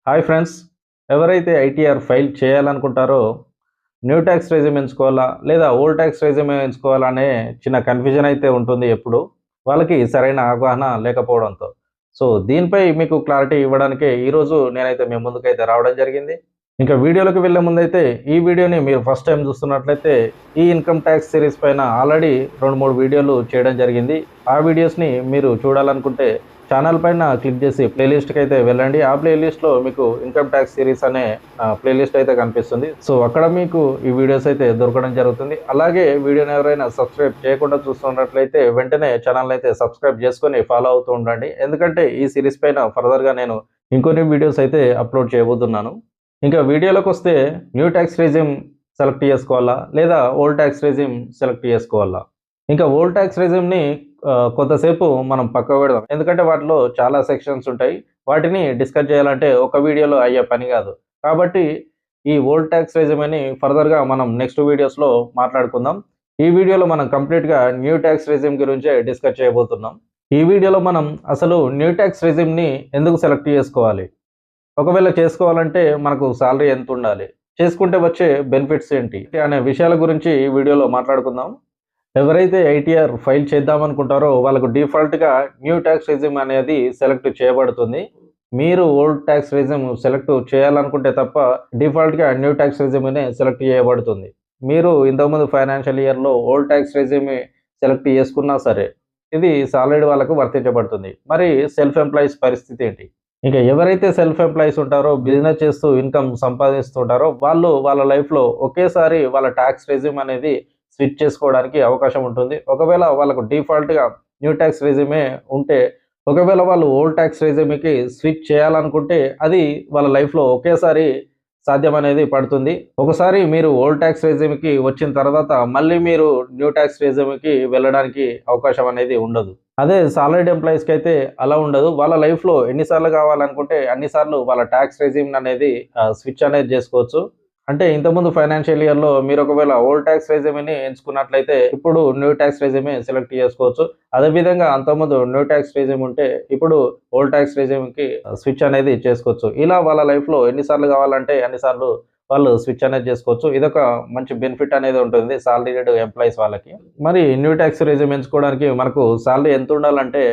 Hi friends, ఎవరైతే ITR file చేయాలనుకుంటారో new tax regime ఎంచుకోవాలా లేదా ఓల్డ్ ట్యాక్స్ రెజ్యూమ్ ఎంచుకోవాలా అనే చిన్న కన్ఫ్యూజన్ అయితే ఉంటుంది ఎప్పుడు వాళ్ళకి సరైన అవగాహన లేకపోవడంతో. సో దీనిపై మీకు క్లారిటీ ఇవ్వడానికే ఈరోజు నేనైతే మీ ముందుకైతే రావడం జరిగింది. ఇంకా వీడియోలోకి వెళ్ళే ముందైతే ఈ వీడియోని మీరు ఫస్ట్ టైం చూస్తున్నట్లయితే ఈ ఇన్కమ్ ట్యాక్స్ సిరీస్ పైన ఆల్రెడీ 2-3 వీడియోలు చేయడం జరిగింది. ఆ వీడియోస్ని మీరు చూడాలనుకుంటే ఛానల్ పైన క్లిక్ చేసి ప్లేలిస్ట్కి అయితే వెళ్ళండి. ఆ ప్లేలిస్ట్లో మీకు ఇన్కమ్ ట్యాక్స్ సిరీస్ అనే ప్లేలిస్ట్ అయితే కనిపిస్తుంది. సో అక్కడ మీకు ఈ వీడియోస్ అయితే దొరకడం జరుగుతుంది. అలాగే వీడియోని ఎవరైనా సబ్స్క్రైబ్ చేయకుండా చూస్తున్నట్లయితే వెంటనే ఛానల్ అయితే సబ్స్క్రైబ్ చేసుకొని ఫాలో అవుతూ ఉండండి. ఎందుకంటే ఈ సిరీస్ పైన ఫర్దర్గా నేను ఇంకొన్ని వీడియోస్ అయితే అప్లోడ్ చేయబోతున్నాను. ఇంకా వీడియోలోకి వస్తే న్యూ ట్యాక్స్ రెజ్యూమ్ సెలెక్ట్ చేసుకోవాలా లేదా ఓల్డ్ ట్యాక్స్ రెజ్యూమ్ సెలెక్ట్ చేసుకోవాలా. ఇంకా ఓల్డ్ ట్యాక్స్ రెజ్యూమ్ని కొంతసేపు మనం పక్కకు పెడదాం. ఎందుకంటే వాటిలో చాలా సెక్షన్స్ ఉంటాయి. వాటిని డిస్కస్ చేయాలంటే ఒక వీడియోలో అయ్యే పని కాదు. కాబట్టి ఈ ఓల్డ్ ట్యాక్స్ రెజ్యూమ్ని ఫర్దర్గా మనం నెక్స్ట్ వీడియోస్లో మాట్లాడుకుందాం. ఈ వీడియోలో మనం కంప్లీట్గా న్యూ ట్యాక్స్ రెజ్యూమ్ గురించే డిస్కస్ చేయబోతున్నాం. ఈ వీడియోలో మనం అసలు న్యూ ట్యాక్స్ రెజ్యూమ్ని ఎందుకు సెలెక్ట్ చేసుకోవాలి, ఒకవేళ చేసుకోవాలంటే మనకు సాలరీ ఎంత ఉండాలి, చేసుకుంటే వచ్చే బెనిఫిట్స్ ఏంటి అనే విషయాల గురించి ఈ వీడియోలో మాట్లాడుకుందాం. ఎవరైతే ఐటీఆర్ ఫైల్ చేద్దామనుకుంటారో వాళ్ళకు డిఫాల్ట్గా న్యూ ట్యాక్స్ రెజ్యూమ్ అనేది సెలెక్ట్ చేయబడుతుంది. మీరు ఓల్డ్ ట్యాక్స్ రెజ్యూమ్ సెలెక్ట్ చేయాలనుకుంటే తప్ప డిఫాల్ట్గా న్యూ ట్యాక్స్ రెజ్యూమ్నే సెలెక్ట్ చేయబడుతుంది. మీరు ఇంతకుముందు ఫైనాన్షియల్ ఇయర్లో ఓల్డ్ ట్యాక్స్ రెజ్యూమ్ సెలెక్ట్ చేసుకున్నా సరే ఇది సాలరీ వాళ్ళకు వర్తించబడుతుంది. మరి సెల్ఫ్ ఎంప్లాయీస్ పరిస్థితి ఏంటి? ఇంకా ఎవరైతే సెల్ఫ్ ఎంప్లాయీస్ ఉంటారో, బిజినెస్ చేస్తూ ఇన్కమ్ సంపాదిస్తుంటారో వాళ్ళు వాళ్ళ లైఫ్లో ఒకేసారి వాళ్ళ ట్యాక్స్ రెజ్యూమ్ అనేది స్విచ్ చేసుకోవడానికి అవకాశం ఉంటుంది. ఒకవేళ వాళ్ళకు డిఫాల్ట్గా న్యూ ట్యాక్స్ రెజ్యూమే ఉంటే, ఒకవేళ వాళ్ళు ఓల్డ్ ట్యాక్స్ రెజ్యూమ్కి స్విచ్ చేయాలనుకుంటే అది వాళ్ళ లైఫ్లో ఒకేసారి సాధ్యం అనేది పడుతుంది. ఒకసారి మీరు ఓల్డ్ ట్యాక్స్ రెజ్యూమ్కి వచ్చిన తర్వాత మళ్ళీ మీరు న్యూ ట్యాక్స్ రెజ్యూమ్కి వెళ్ళడానికి అవకాశం అనేది ఉండదు. అదే సాలరీడ్ ఎంప్లాయీస్కి అయితే అలా ఉండదు. వాళ్ళ లైఫ్లో ఎన్నిసార్లు కావాలనుకుంటే అన్నిసార్లు వాళ్ళ ట్యాక్స్ రెజ్యూమ్ అనేది స్విచ్ అనేది చేసుకోవచ్చు. అంటే ఇంతకుముందు ఫైనాన్షియల్ ఇయర్లో మీరు ఒకవేళ ఓల్డ్ ట్యాక్స్ రెజ్యూమ్ని ఎంచుకున్నట్లయితే ఇప్పుడు న్యూ ట్యాక్స్ రెజ్యూమే సెలెక్ట్ చేసుకోవచ్చు. అదేవిధంగా అంతకుముందు న్యూ ట్యాక్స్ రెజ్యూమ్ ఉంటే ఇప్పుడు ఓల్డ్ ట్యాక్స్ రెజ్యూమ్కి స్విచ్ అనేది చేసుకోవచ్చు. ఇలా వాళ్ళ లైఫ్లో ఎన్నిసార్లు కావాలంటే అన్నిసార్లు వాళ్ళు స్విచ్ అనేది చేసుకోవచ్చు. ఇదొక మంచి బెనిఫిట్ అనేది ఉంటుంది సాలరీడ్ ఎంప్లాయీస్ వాళ్ళకి. మరి న్యూ ట్యాక్స్ రెజ్యూమ్ ఎంచుకోవడానికి మనకు సాలరీ ఎంత ఉండాలంటే,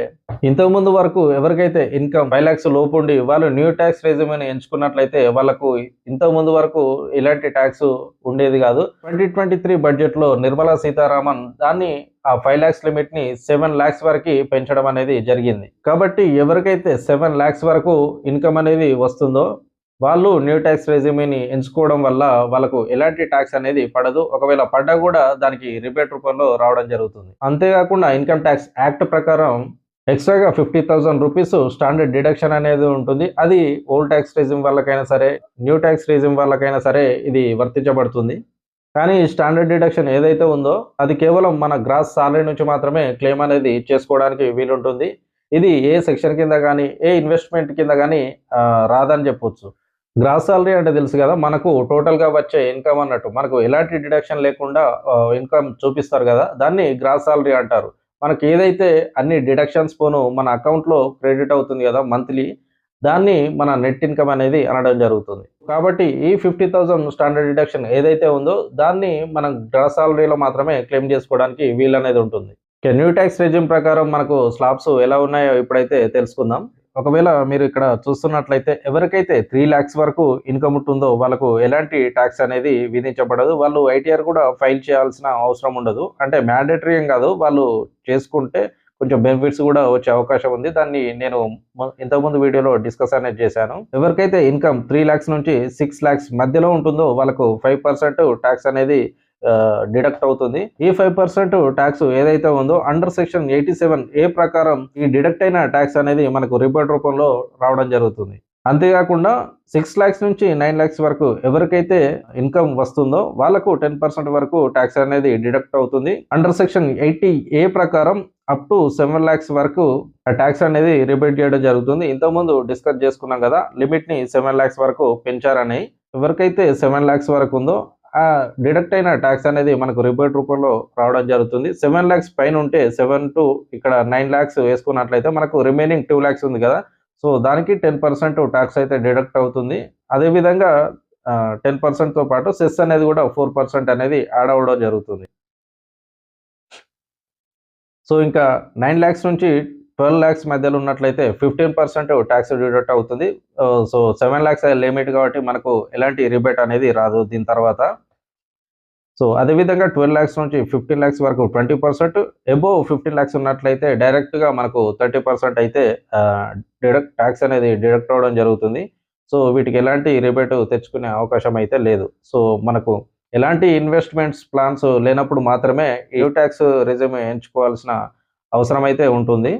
ఇంతకుముందు వరకు ఎవరికైతే ఇన్కమ్ 5 lakhs లోపు ఉండి వాళ్ళు న్యూ ట్యాక్స్ రెజ్యూమ్ని ఎంచుకున్నట్లయితే వాళ్ళకు ఇంతకుముందు వరకు ఇలాంటి ట్యాక్స్ ఉండేది కాదు. 2023 బడ్జెట్లో నిర్మలా సీతారామన్ దాన్ని ఆ 5 lakhs లిమిట్ని 7 lakhs వరకు పెంచడం అనేది జరిగింది. కాబట్టి ఎవరికైతే 7 lakhs వరకు ఇన్కమ్ అనేది వస్తుందో వాళ్ళు న్యూ ట్యాక్స్ రెజ్యూమ్ని ఎంచుకోవడం వల్ల వాళ్ళకు ఎలాంటి ట్యాక్స్ అనేది పడదు. ఒకవేళ పడ్డా కూడా దానికి రిబేట్ రూపంలో రావడం జరుగుతుంది. అంతేకాకుండా ఇన్కమ్ ట్యాక్స్ యాక్ట్ ప్రకారం ఎక్స్ట్రాగా 50,000 రూపీస్ స్టాండర్డ్ డిడక్షన్ అనేది ఉంటుంది. అది ఓల్డ్ ట్యాక్స్ రెజ్యూమ్ వాళ్ళకైనా సరే, న్యూ ట్యాక్స్ రెజ్యూమ్ వాళ్ళకైనా సరే ఇది వర్తించబడుతుంది. కానీ స్టాండర్డ్ డిడక్షన్ ఏదైతే ఉందో అది కేవలం మన గ్రాస్ సాలరీ నుంచి మాత్రమే క్లెయిమ్ అనేది చేసుకోవడానికి వీలుంటుంది. ఇది ఏ సెక్షన్ కింద కానీ ఏ ఇన్వెస్ట్మెంట్ కింద కానీ రాదని చెప్పొచ్చు. గ్రాస్ సాలరీ అంటే తెలుసు కదా, మనకు టోటల్గా వచ్చే ఇన్కమ్ అన్నట్టు. మనకు ఎలాంటి డిడక్షన్ లేకుండా ఇన్కమ్ చూపిస్తారు కదా, దాన్ని గ్రాస్ సాలరీ అంటారు. మనకి ఏదైతే అన్ని డిడక్షన్స్ పోను మన అకౌంట్లో క్రెడిట్ అవుతుంది కదా మంత్లీ, దాన్ని మన నెట్ ఇన్కమ్ అనేది అనడం జరుగుతుంది. కాబట్టి ఈ 50,000 స్టాండర్డ్ డిడక్షన్ ఏదైతే ఉందో దాన్ని మనం గ్రాస్ సాలరీలో మాత్రమే క్లెయిమ్ చేసుకోవడానికి వీలు అనేది ఉంటుంది. న్యూ ట్యాక్స్ రెజ్యూమ్ ప్రకారం మనకు స్లాబ్స్ ఎలా ఉన్నాయో ఇప్పుడైతే తెలుసుకుందాం. ఒకవేళ మీరు ఇక్కడ చూస్తున్నట్లయితే ఎవరికైతే 3 lakhs వరకు ఇన్కమ్ ఉంటుందో వాళ్ళకు ఎలాంటి ట్యాక్స్ అనేది విధించబడదు. వాళ్ళు ఐటీఆర్ కూడా ఫైల్ చేయాల్సిన అవసరం ఉండదు. అంటే మ్యాండేటరీ ఏం కాదు, వాళ్ళు చేసుకుంటే కొంచెం బెనిఫిట్స్ కూడా వచ్చే అవకాశం ఉంది. దాన్ని నేను ఇంతకుముందు వీడియోలో డిస్కస్ అనేది చేశాను. ఎవరికైతే ఇన్కమ్ 3 lakhs నుంచి 6 lakhs మధ్యలో ఉంటుందో వాళ్ళకు 5% ట్యాక్స్ అనేది డిడక్ట్ అవుతుంది. ఈ 5% ట్యాక్స్ ఏదైతే ఉందో అండర్ సెక్షన్ 87A ప్రకారం ఈ డిడక్ట్ అయిన ట్యాక్స్ అనేది మనకు రిబేట్ రూపంలో రావడం జరుగుతుంది. అంతేకాకుండా 6 lakhs నుంచి 9 lakhs వరకు ఎవరికైతే ఇన్కమ్ వస్తుందో వాళ్ళకు 10% వరకు ట్యాక్స్ అనేది డిడక్ట్ అవుతుంది. అండర్ సెక్షన్ 80A ప్రకారం అప్ టు 7 lakhs వరకు ట్యాక్స్ అనేది రిబేట్ చేయడం జరుగుతుంది. ఇంతకుముందు డిస్కస్ చేసుకున్నాం కదా, లిమిట్ని 7 lakhs వరకు పెంచారని. ఎవరికైతే 7 lakhs వరకు ఉందో ఆ డిడక్ట్ అయిన ట్యాక్స్ అనేది మనకు రిబేట్ రూపంలో రావడం జరుగుతుంది. 7 lakhs పైన ఉంటే 7 to ఇక్కడ 9 lakhs వేసుకున్నట్లయితే మనకు రిమైనింగ్ 2 lakhs ఉంది కదా, సో దానికి 10% ట్యాక్స్ అయితే డిడక్ట్ అవుతుంది. అదేవిధంగా 10%తో పాటు సెస్ అనేది కూడా 4% అనేది యాడ్ అవ్వడం జరుగుతుంది. సో ఇంకా 9,00,000 నుంచి 12,00,000 మధ్యలో ఉన్నట్లయితే 15% ట్యాక్స్ డిడక్ట్ అవుతుంది. సో 7,00,000 లిమిట్ కాబట్టి మనకు ఎలాంటి రిబేట్ అనేది రాదు దీని తర్వాత. సో అదేవిధంగా 12,00,000 నుంచి 15,00,000 వరకు 20%, అబోవ్ 15,00,000 ఉన్నట్లయితే డైరెక్ట్‌గా మనకు 30% అయితే ట్యాక్స్ అనేది డిడక్ట్ అవ్వడం జరుగుతుంది. సో వీటికి ఎలాంటి రిబేట్ తెచ్చుకునే అవకాశం అయితే లేదు. సో మనకు ఎలాంటి ఇన్వెస్ట్‌మెంట్స్ ప్లాన్స్ లేనప్పుడు మాత్రమే ఈ ట్యాక్స్ రెజ్యూమ్ ఎంచుకోవాల్సిన అవసరం అయితే ఉంటుంది.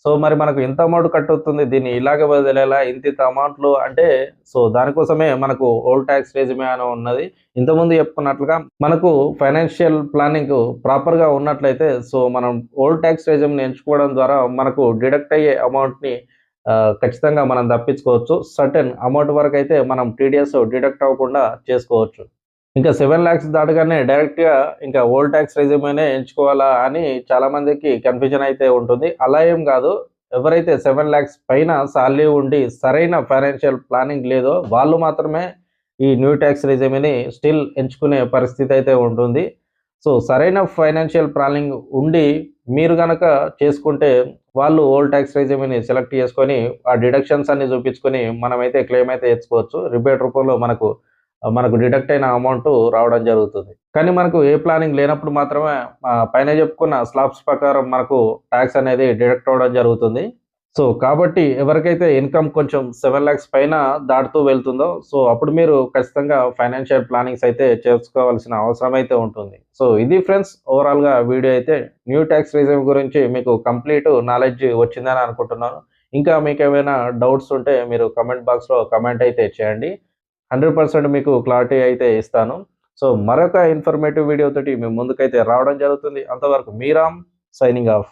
సో మరి మనకు ఇంత అమౌంట్ కట్టవుతుంది. దీన్ని ఇలాగే వదిలేలా ఇంతింత అమౌంట్‌లు అంటే సో దానికోసమే మనకు ఓల్డ్ టాక్స్ రెజ్యూమే అని ఉన్నది. ఇంతకుముందు చెప్పుకున్నట్లుగా మనకు ఫైనాన్షియల్ ప్లానింగ్ ప్రాపర్‌గా ఉన్నట్లయితే సో మనం ఓల్డ్ టాక్స్ రెజ్యూమ్‌ని ఎంచుకోవడం ద్వారా మనకు డిడక్ట్ అయ్యే అమౌంట్‌ని ఖచ్చితంగా మనం తప్పించుకోవచ్చు. సర్టెన్ అమౌంట్ వరకైతే మనం టీడీఎస్ డిడక్ట్ అవ్వకుండా చేసుకోవచ్చు. ఇంకా 7,00,000 దాటగానే డైరెక్ట్‌గా ఇంకా ఓల్డ్ టాక్స్ రెజ్యూమేనే ఎంచుకోవాలా అని చాలామందికి కన్‌ఫ్యూజన్ అయితే ఉంటుంది. అలా ఏం గాదు. ఎవరైతే 7,00,000 పైన సాలరీ ఉండి సరైన ఫైనాన్షియల్ ప్లానింగ్ లేదో వాళ్ళు మాత్రమే ఈ న్యూ టాక్స్ రెజ్యూమేని స్టిల్ ఎంచుకునే పరిస్థితి అయితే ఉంటుంది. సో సరైన ఫైనాన్షియల్ ప్లానింగ్ ఉండి మీరు గనక చేసుకుంటే వాళ్ళు ఓల్డ్ టాక్స్ రెజ్యూమేని సెలెక్ట్ చేసుకొని ఆ డిడక్షన్స్ అన్నీ చూపించుకొని మనమైతే క్లెయిమ్ అయితే తెచ్చుకోవచ్చు. రిబేట్ రూపంలో మనకు డిడక్ట్ అయిన అమౌంట్ రావడం జరుగుతుంది. కానీ మనకు ఏ ప్లానింగ్ లేనప్పుడు మాత్రమే పైన చెప్పుకున్న స్లాబ్స్ ప్రకారం మనకు టాక్స్ అనేది డిడక్ట్ అవ్వడం జరుగుతుంది. సో కాబట్టి ఎవరికైతే ఇన్‌కమ్ కొంచెం 7,00,000 పైన దాటుతూ వెళ్తుందో సో అప్పుడు మీరు ఖచ్చితంగా ఫైనాన్షియల్ ప్లానింగ్స్ అయితే చేసుకోవాల్సిన అవసరం అయితే ఉంటుంది. సో ఇది ఫ్రెండ్స్ ఓవరాల్‌గా వీడియో అయితే న్యూ టాక్స్ రెజ్యూమ్ గురించి మీకు కంప్లీట్ నాలెడ్జ్ వచ్చిందని అనుకుంటున్నాను. ఇంకా మీకేమైనా డౌట్స్ ఉంటే మీరు కామెంట్ బాక్స్‌లో కామెంట్ అయితే చేయండి. 100% మీకు క్లారిటీ అయితే ఇస్తాను. సో మరొక ఇన్ఫర్మేటివ్ వీడియో తోటి మీ ముందుకైతే రావడం జరుగుతుంది. అంతవరకు మీ రామ్ సైనింగ్ ఆఫ్.